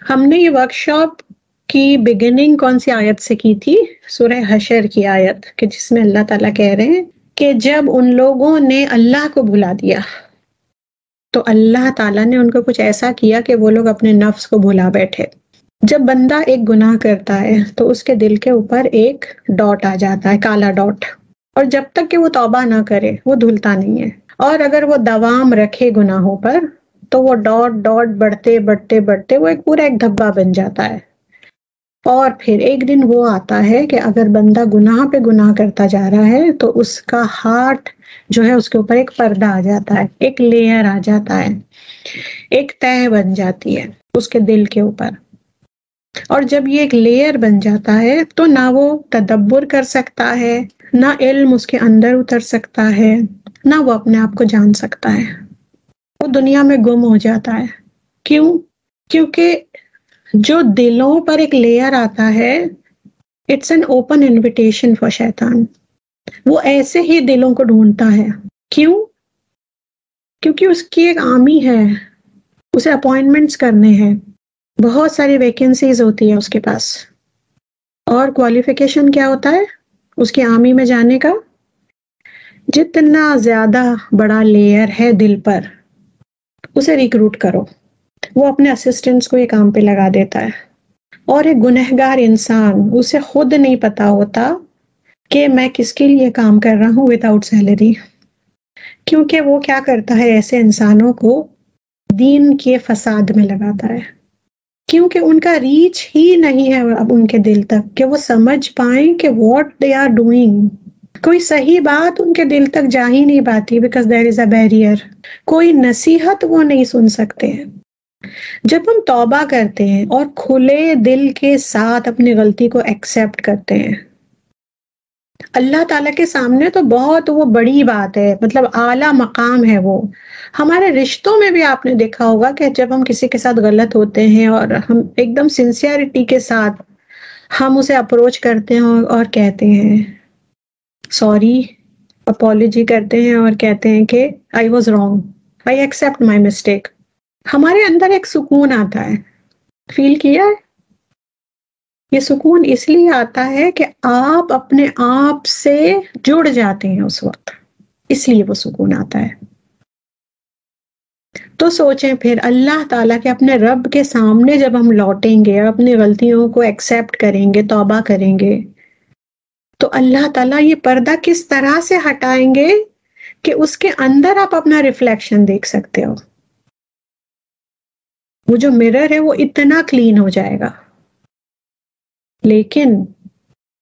ہم نے یہ ورکشاپ کی بگننگ کون سی آیت سے کی تھی؟ سورہ حشر کی آیت، کہ جس میں اللہ تعالیٰ کہہ رہے ہیں کہ جب ان لوگوں نے اللہ کو بھلا دیا تو اللہ تعالیٰ نے ان کو کچھ ایسا کیا کہ وہ لوگ اپنے نفس کو بھلا بیٹھے۔ جب بندہ ایک گناہ کرتا ہے تو اس کے دل کے اوپر ایک ڈاٹ آ جاتا ہے، کالا ڈاٹ، اور جب تک کہ وہ توبہ نہ کرے وہ دھلتا نہیں ہے، اور اگر وہ دوام رکھے گناہوں پر تو وہ ڈاٹ ڈاٹ بڑھتے بڑھتے بڑھتے وہ ایک پورا ایک دھبا بن جاتا ہے۔ اور پھر ایک دن وہ آتا ہے کہ اگر بندہ گناہ پہ گناہ کرتا جا رہا ہے تو اس کا ہارٹ جو ہے اس کے اوپر ایک پردہ آ جاتا ہے، ایک لیئر آ جاتا ہے، ایک تہہ بن جاتی ہے اس کے دل کے اوپر۔ اور جب یہ ایک لیئر بن جاتا ہے تو نہ وہ تدبر کر سکتا ہے، نہ علم اس کے اندر اتر سکتا ہے، نہ وہ اپنے آپ کو جان سکتا ہے، وہ دنیا میں گم ہو جاتا ہے۔ کیوں؟ کیونکہ جو دلوں پر ایک لیئر آتا ہے، it's an open invitation for شیطان، وہ ایسے ہی دلوں کو ڈھونڈتا ہے۔ کیوں؟ کیونکہ اس کی ایک آمی ہے، اسے اپوائنٹمنٹس کرنے ہیں، بہت ساری ویکنسیز ہوتی ہے اس کے پاس، اور کوالیفیکیشن کیا ہوتا ہے اس کی آرمی میں جانے کا؟ جتنا زیادہ بڑا لیئر ہے دل پر اسے ریکروٹ کرو۔ وہ اپنے اسسٹنٹس کو یہ کام پہ لگا دیتا ہے، اور ایک گنہگار انسان، اسے خود نہیں پتا ہوتا کہ میں کس کے لیے کام کر رہا ہوں وداؤٹ سیلری، کیونکہ وہ کیا کرتا ہے ایسے انسانوں کو دین کے فساد میں لگاتا ہے، کیونکہ ان کا ریچ ہی نہیں ہے اب ان کے دل تک کہ وہ سمجھ پائیں کہ واٹ دے آر ڈوئنگ۔ کوئی صحیح بات ان کے دل تک جا ہی نہیں پاتی، because there is a barrier. کوئی نصیحت وہ نہیں سن سکتے ہیں۔ جب ہم توبہ کرتے ہیں اور کھلے دل کے ساتھ اپنی غلطی کو ایکسیپٹ کرتے ہیں، اللہ تعالیٰ کے سامنے تو بہت وہ بڑی بات ہے، مطلب اعلیٰ مقام ہے وہ۔ ہمارے رشتوں میں بھی آپ نے دیکھا ہوگا کہ جب ہم کسی کے ساتھ غلط ہوتے ہیں اور ہم ایک دم سنسیئرٹی کے ساتھ ہم اسے اپروچ کرتے ہیں اور کہتے ہیں سوری، اپالوجی کرتے ہیں اور کہتے ہیں کہ I was wrong, I accept my mistake, ہمارے اندر ایک سکون آتا ہے۔ فیل کیا ہے؟ یہ سکون اس لیے آتا ہے کہ آپ اپنے آپ سے جڑ جاتے ہیں اس وقت، اس لیے وہ سکون آتا ہے۔ تو سوچیں پھر اللہ تعالیٰ کے اپنے رب کے سامنے جب ہم لوٹیں گے، اپنی غلطیوں کو ایکسیپٹ کریں گے، توبہ کریں گے، تو اللہ تعالیٰ یہ پردہ کس طرح سے ہٹائیں گے کہ اس کے اندر آپ اپنا ریفلیکشن دیکھ سکتے ہو۔ وہ جو مرر ہے وہ اتنا کلین ہو جائے گا۔ لیکن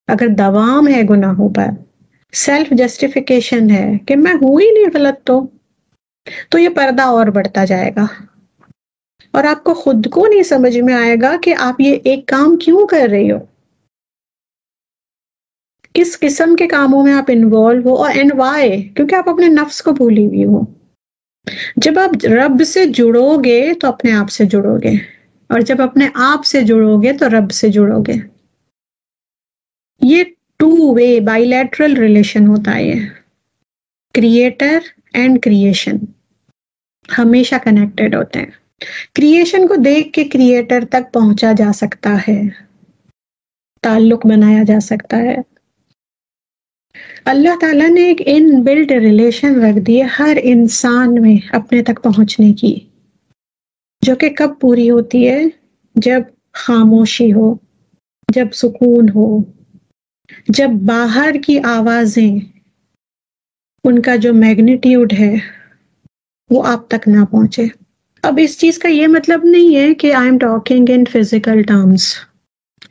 اگر دوام ہے گناہوں پر، سیلف جسٹیفیکیشن ہے کہ میں ہوں ہی نہیں غلط، تو یہ پردہ اور بڑھتا جائے گا، اور آپ کو خود کو نہیں سمجھ میں آئے گا کہ آپ یہ ایک کام کیوں کر رہی ہو، کس قسم کے کاموں میں آپ انوالو ہو، اور اینڈ وائی، کیونکہ آپ اپنے نفس کو بھولی ہوئی ہو۔ جب آپ رب سے جڑو گے تو اپنے آپ سے جڑو گے، اور جب اپنے آپ سے جڑو گے تو رب سے جڑو گے۔ یہ two way bilateral relation ہوتا ہے، یہ کریٹر اینڈ کریشن ہمیشہ کنیکٹڈ ہوتے ہیں۔ کریشن کو دیکھ کے کریٹر تک پہنچا جا سکتا ہے، تعلق بنایا جا سکتا ہے۔ اللہ تعالیٰ نے ایک ان بلٹ ریلیشن رکھ دی ہے ہر انسان میں اپنے تک پہنچنے کی، جو کہ کب پوری ہوتی ہے؟ جب خاموشی ہو، جب سکون ہو، جب باہر کی آوازیں، ان کا جو میگنیٹیوڈ ہے وہ آپ تک نہ پہنچے۔ اب اس چیز کا یہ مطلب نہیں ہے کہ آئی am talking in physical terms.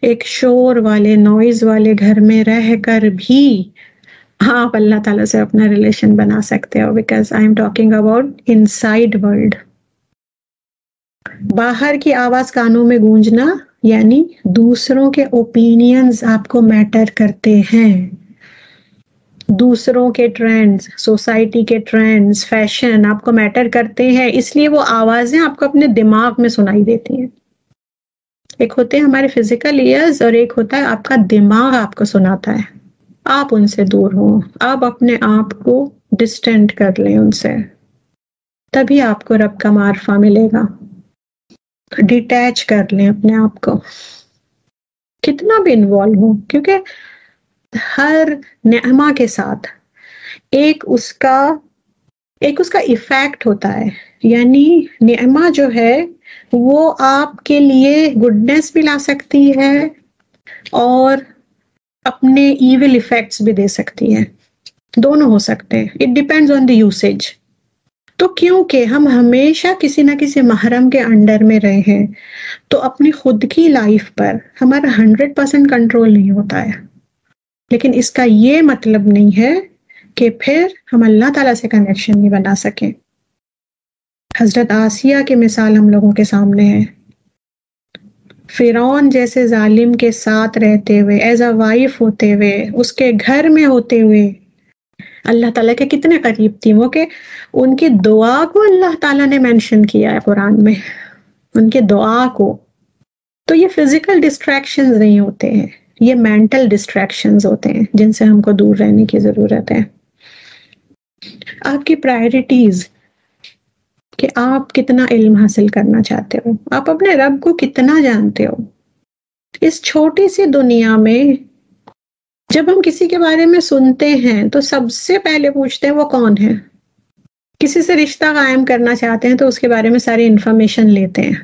ایک شور والے، نوائز والے گھر میں رہ کر بھی آپ اللہ تعالیٰ سے اپنا ریلیشن بنا سکتے ہو، because I am talking about inside world. باہر کی آواز کانوں میں گونجنا یعنی دوسروں کے اوپینینز آپ کو میٹر کرتے ہیں، دوسروں کے ٹرینڈز، سوسائٹی کے ٹرینڈز، فیشن آپ کو میٹر کرتے ہیں، اس لیے وہ آوازیں آپ کو اپنے دماغ میں سنائی دیتی ہیں۔ ایک ہوتے ہیں ہمارے فزیکل ایئرز، اور ایک ہوتا ہے آپ کا دماغ آپ کو سناتا ہے۔ آپ ان سے دور ہوں، آپ اپنے آپ کو ڈسٹینٹ کر لیں ان سے، تبھی آپ کو رب کا معرفہ ملے گا۔ ڈیٹیچ کر لیں اپنے آپ کو، کتنا بھی انوالو ہو، کیونکہ ہر نعمہ کے ساتھ ایک اس کا ایفیکٹ ہوتا ہے. یعنی نعمہ جو ہے وہ آپ کے لیے گڈنس بھی لا سکتی ہے اور اپنے ایول ایفیکٹس بھی دے سکتی ہے، دونوں ہو سکتے ہیں. It depends on the usage. تو کیونکہ ہم ہمیشہ کسی نہ کسی محرم کے انڈر میں رہے ہیں تو اپنی خود کی لائف پر ہمارا 100% کنٹرول نہیں ہوتا ہے. لیکن اس کا یہ مطلب نہیں ہے کہ پھر ہم اللہ تعالیٰ سے کنیکشن نہیں بنا سکیں. حضرت آسیہ کی مثال ہم لوگوں کے سامنے ہے. فرعون جیسے ظالم کے ساتھ رہتے ہوئے، ایز اے وائف ہوتے ہوئے، اس کے گھر میں ہوتے ہوئے اللہ تعالیٰ کے کتنے قریب تھی وہ، کہ ان کی دعا کو اللہ تعالیٰ نے مینشن کیا ہے قرآن میں، ان کے دعا کو. تو یہ فزیکل ڈسٹریکشنز نہیں ہوتے ہیں، یہ مینٹل ڈسٹریکشنز ہوتے ہیں جن سے ہم کو دور رہنے کی ضرورت ہے. آپ کی پرائرٹیز، کہ آپ کتنا علم حاصل کرنا چاہتے ہو، آپ اپنے رب کو کتنا جانتے ہو. اس چھوٹی سی دنیا میں جب ہم کسی کے بارے میں سنتے ہیں تو سب سے پہلے پوچھتے ہیں وہ کون ہے. کسی سے رشتہ قائم کرنا چاہتے ہیں تو اس کے بارے میں ساری انفارمیشن لیتے ہیں،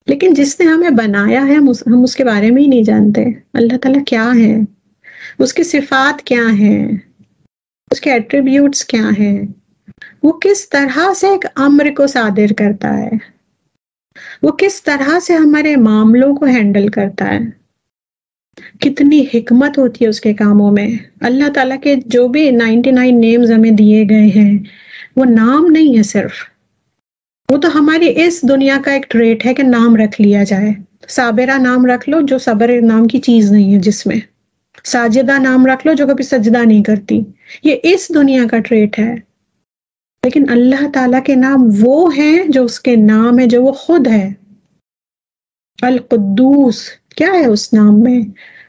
لیکن جس نے ہمیں بنایا ہے ہم اس کے بارے میں ہی نہیں جانتے. اللہ تعالیٰ کیا ہے، اس کی صفات کیا ہیں، اس کے ایٹریبیوٹس کیا ہیں، وہ کس طرح سے ایک امر کو صادر کرتا ہے، وہ کس طرح سے ہمارے معاملوں کو ہینڈل کرتا ہے، کتنی حکمت ہوتی ہے اس کے کاموں میں. اللہ تعالیٰ کے جو بھی 99 نیمز ہمیں دیے گئے ہیں وہ نام نہیں ہے صرف، وہ تو ہماری اس دنیا کا ایک ٹریٹ ہے کہ نام رکھ لیا جائے. صابرہ نام رکھ لو جو صبر نام کی چیز نہیں ہے جس میں، ساجدہ نام رکھ لو جو کبھی سجدہ نہیں کرتی، یہ اس دنیا کا ٹریٹ ہے. لیکن اللہ تعالیٰ کے نام وہ ہیں جو اس کے نام ہے، جو وہ خود ہے. القدوس کیا ہے اس نام میں،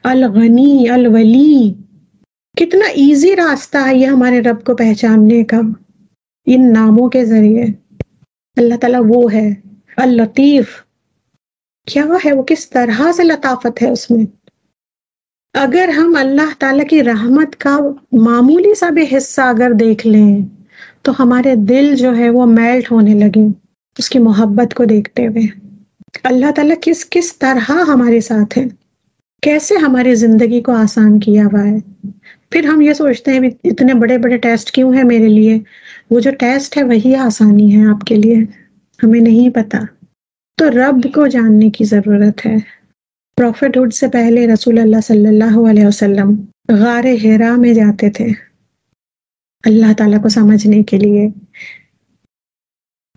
الغنی، الولی. کتنا ایزی راستہ ہے یہ ہمارے رب کو پہچاننے کا ان ناموں کے ذریعے. اللہ تعالیٰ وہ ہے اللطیف. کیا ہے وہ، کس طرح سے لطافت ہے اس میں. اگر ہم اللہ تعالیٰ کی رحمت کا معمولی سا بھی حصہ اگر دیکھ لیں تو ہمارے دل جو ہے وہ میلٹ ہونے لگے اس کی محبت کو دیکھتے ہوئے. اللہ تعالیٰ کس طرح ہمارے ساتھ ہے، کیسے ہماری زندگی کو آسان کیا ہوا ہے. پھر ہم یہ سوچتے ہیں اتنے بڑے بڑے ٹیسٹ کیوں ہیں میرے لیے. وہ جو ٹیسٹ ہے وہی آسانی ہے آپ کے لیے، ہمیں نہیں پتا. تو رب کو جاننے کی ضرورت ہے. پروفٹ ہوڈ سے پہلے رسول اللہ صلی اللہ علیہ وسلم غار حرا میں جاتے تھے اللہ تعالیٰ کو سمجھنے کے لیے.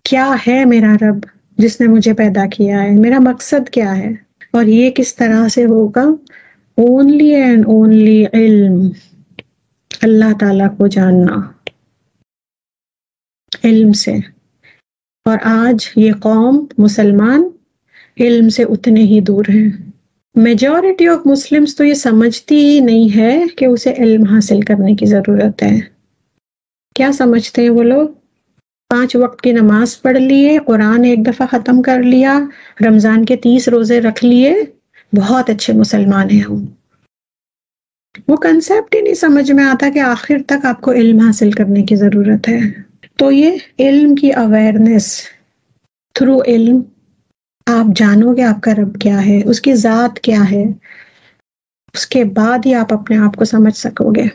کیا ہے میرا رب جس نے مجھے پیدا کیا ہے، میرا مقصد کیا ہے، اور یہ کس طرح سے ہوگا. اونلی اینڈ اونلی علم، اللہ تعالیٰ کو جاننا علم سے. اور آج یہ قوم مسلمان علم سے اتنے ہی دور ہیں. میجورٹی آف مسلمز تو یہ سمجھتی ہی نہیں ہے کہ اسے علم حاصل کرنے کی ضرورت ہے. کیا سمجھتے ہیں وہ لوگ، 5 وقت کی نماز پڑھ لیے، قرآن ایک دفعہ ختم کر لیا، رمضان کے 30 روزے رکھ لیے، بہت اچھے مسلمان ہیں ہم. وہ کنسیپٹ ہی نہیں سمجھ میں آتا کہ آخر تک آپ کو علم حاصل کرنے کی ضرورت ہے. تو یہ علم کی اویئرنیس، تھرو علم آپ جانو گے آپ کا رب کیا ہے، اس کی ذات کیا ہے، اس کے بعد ہی آپ اپنے آپ کو سمجھ سکو گے.